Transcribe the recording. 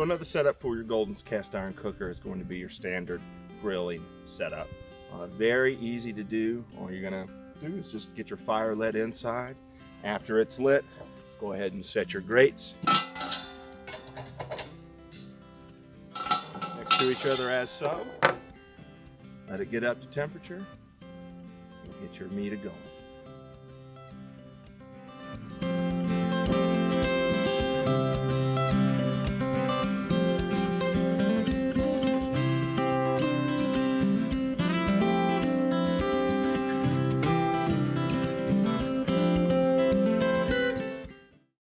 So another setup for your Golden's cast iron cooker is going to be your standard grilling setup. Very easy to do. All you're going to do is just get your fire lit inside. After it's lit, go ahead and set your grates next to each other as so. Let it get up to temperature and get your meat going.